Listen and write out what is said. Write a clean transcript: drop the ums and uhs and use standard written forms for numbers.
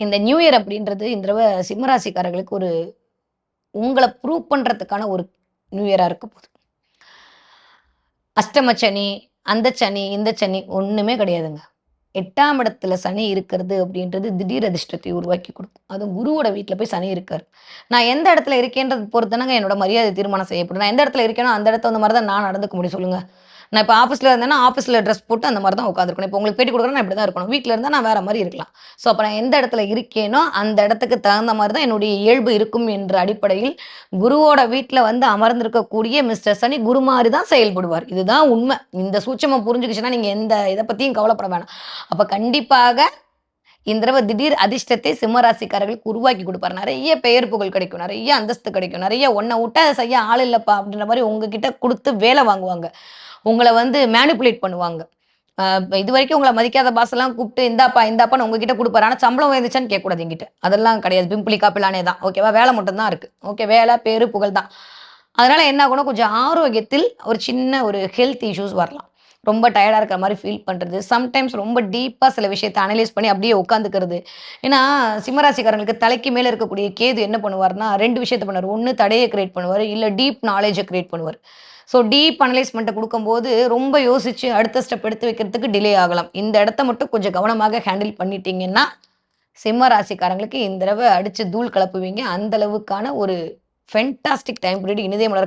இந்த new year அப்படின்றது இந்த தடவ சிம்மராசிக்காரர்களுக்கு ஒரு உங்கள ப்ரூவ் பண்றதுக்கான ஒரு நியூ இயரா இருக்க போகுது. அஷ்டம சனி, அந்த சனி, இந்த சனி ஒண்ணுமே கிடையாதுங்க. 8ஆம் இடத்துல சனி இருக்கிறது அப்படின்றது திடீர் அதிர்ஷ்டத்தை உருவாக்கி குடுக்கும். அதுவும் குருவோட வீட்ல போய் சனி இருக்காரு. நான் எந்த இடத்துல இருக்கேன்றத பொறுத்து தானங்க என்னோட மரியாதை தீர்மானம் செய்யப்படும். நான் எந்த இடத்துல இருக்கேனோ அந்த இடத்துல அந்த மாரி தான் நான் நடந்துக்க முடியும் சொல்லுங்க. நான் இப்ப ஆஃபீஸ்ல இருந்தேன்னா, ஆஃபீஸ்ல ட்ரெஸ் போட்டு அந்த மாரி தான் உட்காந்துருக்கணும். இப்போ உங்களுக்கு பேட்டி குடுக்குறேன்னா, நான் இப்படி தான் இருக்கணும். வீட்ல இருந்தா நான் வேற மாரி இருக்கலாம். ஸோ, அப்ப நான் எந்த இடத்துல இருக்கேனோ, அந்த இடத்துக்கு தகுந்த மாரி தான் என்னுடைய இயல்பு இருக்கும் என்ற அடிப்படையில், குருவோட வீட்ல வந்து அமர்ந்திருக்கக்கூடிய மிஸ்டர் சனி குரு மாரி தான் செயல்படுவார். இதுதான் உண்ம. இந்த சூட்சமம் புரிஞ்சுக்கிச்சுன்னா, நீங்க எந்த இத பத்தியும் கவலைப்பட வேணாம். அப்ப கண்டிப்பாக இந்த தடவ திடீர் அதிர்ஷ்டத்தை சிம்ம ராசிக்காரர்களுக்கு உருவாக்கி குடுப்பார். நெறைய பெயர் புகழ் கிடைக்கும். நெறைய அந்தஸ்து கிடைக்கும். நெறைய உன்ன வுட்டா செய்ய ஆள் இல்லப்பா! அப்படின்ற மாரி உங்ககிட்ட குடுத்து வேல வாங்குவாங்க. உங்கள வந்து மேனிபுலேட் பண்ணுவாங்க. இதுவரைக்கும் உங்கள மதிக்காத பாஸெல்லாம் கூப்ட்டு, இந்தாப்பா, இந்தாப்பான்னு உங்ககிட்ட குடுப்பாரு. ஆனா சம்பளம் உயர்ந்துச்சான்னு கேட்கக்கூடாது என்கிட்ட. அதெல்லாம் கிடையாது. பிம்பிளிக்கா பிலானே தான். ஓகேவா? வேல மட்டும் தான் இருக்கு. ஓகே. வேல, பேரு, புகழ் தான். அதனால என்ன ஆகும்னா, கொஞ்சம் ஆரோக்கியத்தில் ஒரு சின்ன ஒரு ஹெல்த் இஷ்யூஸ் வரலாம். ரொம்ப டயர்டா இருக்கிற மாரி ஃபீல் பண்றது. சம்டைம்ஸ் ரொம்ப டீப்பா சில விஷயத்த அனலைஸ் பண்ணி அப்படியே உட்காந்துக்கிறது. ஏன்னா, சிம்மராசிக்காரங்களுக்கு தலைக்கு மேல இருக்கக்கூடிய கேது என்ன பண்ணுவாருன்னா, 2 விஷயத்த பண்ணுவாரு. ஒண்ணு தடைய கிரியேட் பண்ணுவாரு. இல்ல டீப் நாலேட்ஜ கிரியேட் பண்ணுவாரு. ஸோ டீப் அனலைஸ்மென்ட்ட குடுக்கும்போது, ரொம்ப யோசிச்சு அடுத்த ஸ்டெப் எடுத்து வைக்கிறதுக்கு டிலே ஆகலாம். இந்த இடத்த மட்டும் கொஞ்சம் கவனமாக ஹேண்டில் பண்ணிட்டீங்கன்னா, சிம்ம ராசிக்காரங்களுக்கு இந்த தடவ அடிச்சு தூள் கெளப்புவீங்க. அந்த அளவுக்கான ஒரு ஃபென்டாஸ்டிக் டைம் பீரியட் இனிதே மலர